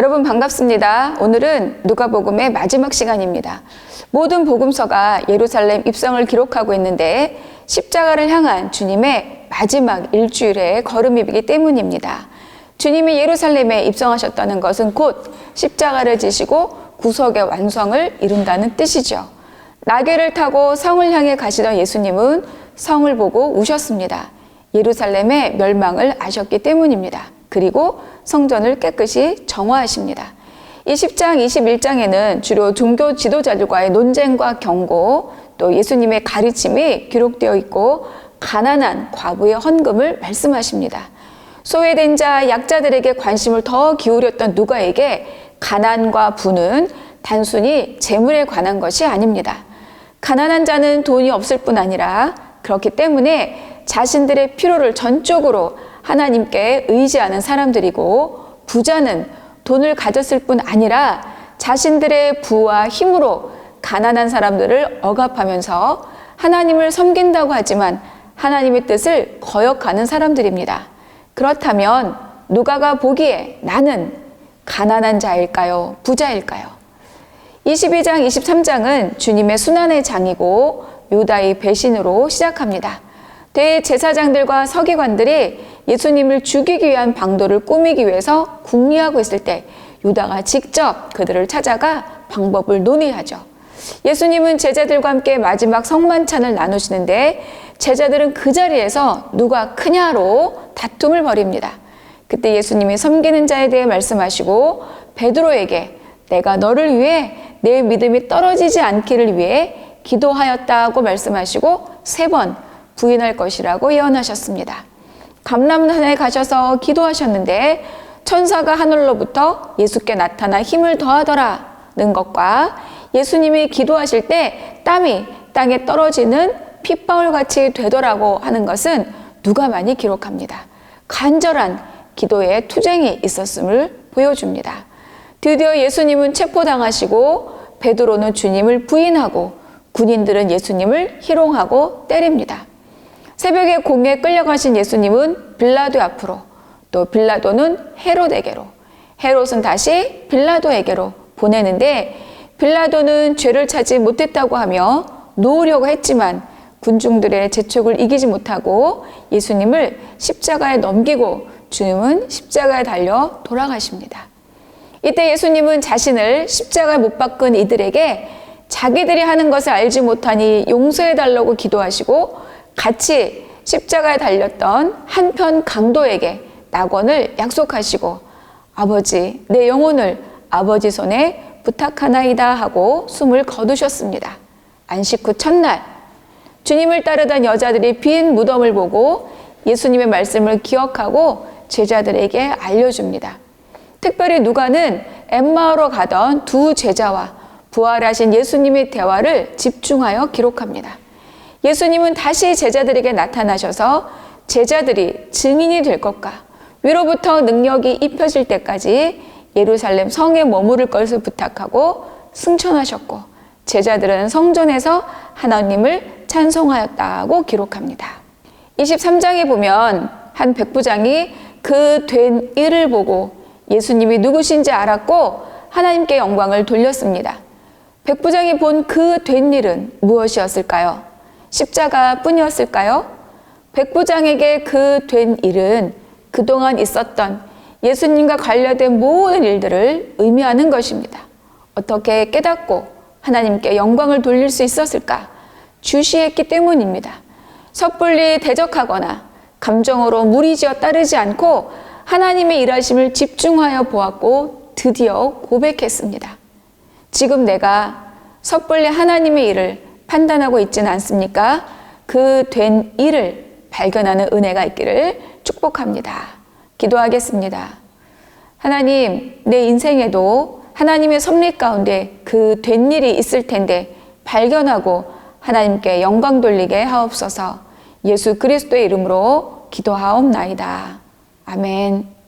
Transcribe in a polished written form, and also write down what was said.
여러분 반갑습니다. 오늘은 누가복음의 마지막 시간입니다. 모든 복음서가 예루살렘 입성을 기록하고 있는데 십자가를 향한 주님의 마지막 일주일의 걸음이기 때문입니다. 주님이 예루살렘에 입성하셨다는 것은 곧 십자가를 지시고 구속의 완성을 이룬다는 뜻이죠. 나귀를 타고 성을 향해 가시던 예수님은 성을 보고 우셨습니다. 예루살렘의 멸망을 아셨기 때문입니다. 그리고 성전을 깨끗이 정화하십니다. 이 10장, 21장에는 주로 종교 지도자들과의 논쟁과 경고, 또 예수님의 가르침이 기록되어 있고 가난한 과부의 헌금을 말씀하십니다. 소외된 자, 약자들에게 관심을 더 기울였던 누가에게 가난과 부는 단순히 재물에 관한 것이 아닙니다. 가난한 자는 돈이 없을 뿐 아니라 그렇기 때문에 자신들의 필요를 전적으로 하나님께 의지하는 사람들이고, 부자는 돈을 가졌을 뿐 아니라 자신들의 부와 힘으로 가난한 사람들을 억압하면서 하나님을 섬긴다고 하지만 하나님의 뜻을 거역하는 사람들입니다. 그렇다면 누가가 보기에 나는 가난한 자일까요? 부자일까요? 22장, 23장은 주님의 순환의 장이고 유다의 배신으로 시작합니다. 대제사장들과 서기관들이 예수님을 죽이기 위한 방도를 꾸미기 위해서 궁리하고 있을 때 유다가 직접 그들을 찾아가 방법을 논의하죠. 예수님은 제자들과 함께 마지막 성만찬을 나누시는데 제자들은 그 자리에서 누가 크냐로 다툼을 벌입니다. 그때 예수님이 섬기는 자에 대해 말씀하시고 베드로에게 내가 너를 위해 내 믿음이 떨어지지 않기를 위해 기도하였다고 말씀하시고 3번 부인할 것이라고 예언하셨습니다. 감람산에 가셔서 기도하셨는데 천사가 하늘로부터 예수께 나타나 힘을 더하더라는 것과 예수님이 기도하실 때 땀이 땅에 떨어지는 핏방울같이 되더라고 하는 것은 누가만이 기록합니다. 간절한 기도에 투쟁이 있었음을 보여줍니다. 드디어 예수님은 체포당하시고 베드로는 주님을 부인하고 군인들은 예수님을 희롱하고 때립니다. 새벽에 공에 끌려가신 예수님은 빌라도 앞으로, 또 빌라도는 헤롯에게로, 헤롯은 다시 빌라도에게로 보내는데 빌라도는 죄를 찾지 못했다고 하며 놓으려고 했지만 군중들의 재촉을 이기지 못하고 예수님을 십자가에 넘기고 주님은 십자가에 달려 돌아가십니다. 이때 예수님은 자신을 십자가에 못 박은 이들에게 자기들이 하는 것을 알지 못하니 용서해달라고 기도하시고 같이 십자가에 달렸던 한편 강도에게 낙원을 약속하시고 아버지, 내 영혼을 아버지 손에 부탁하나이다 하고 숨을 거두셨습니다. 안식 후 첫날 주님을 따르던 여자들이 빈 무덤을 보고 예수님의 말씀을 기억하고 제자들에게 알려줍니다. 특별히 누가는 엠마오로 가던 두 제자와 부활하신 예수님의 대화를 집중하여 기록합니다. 예수님은 다시 제자들에게 나타나셔서 제자들이 증인이 될 것과 위로부터 능력이 입혀질 때까지 예루살렘 성에 머무를 것을 부탁하고 승천하셨고 제자들은 성전에서 하나님을 찬송하였다고 기록합니다. 23장에 보면 한 백부장이 그 된 일을 보고 예수님이 누구신지 알았고 하나님께 영광을 돌렸습니다. 백부장이 본 그 된 일은 무엇이었을까요? 십자가 뿐이었을까요? 백부장에게 그 된 일은 그동안 있었던 예수님과 관련된 모든 일들을 의미하는 것입니다. 어떻게 깨닫고 하나님께 영광을 돌릴 수 있었을까? 주시했기 때문입니다. 섣불리 대적하거나 감정으로 무리지어 따르지 않고 하나님의 일하심을 집중하여 보았고 드디어 고백했습니다. 지금 내가 섣불리 하나님의 일을 판단하고 있지는 않습니까? 그 된 일을 발견하는 은혜가 있기를 축복합니다. 기도하겠습니다. 하나님, 내 인생에도 하나님의 섭리 가운데 그 된 일이 있을 텐데 발견하고 하나님께 영광 돌리게 하옵소서. 예수 그리스도의 이름으로 기도하옵나이다. 아멘.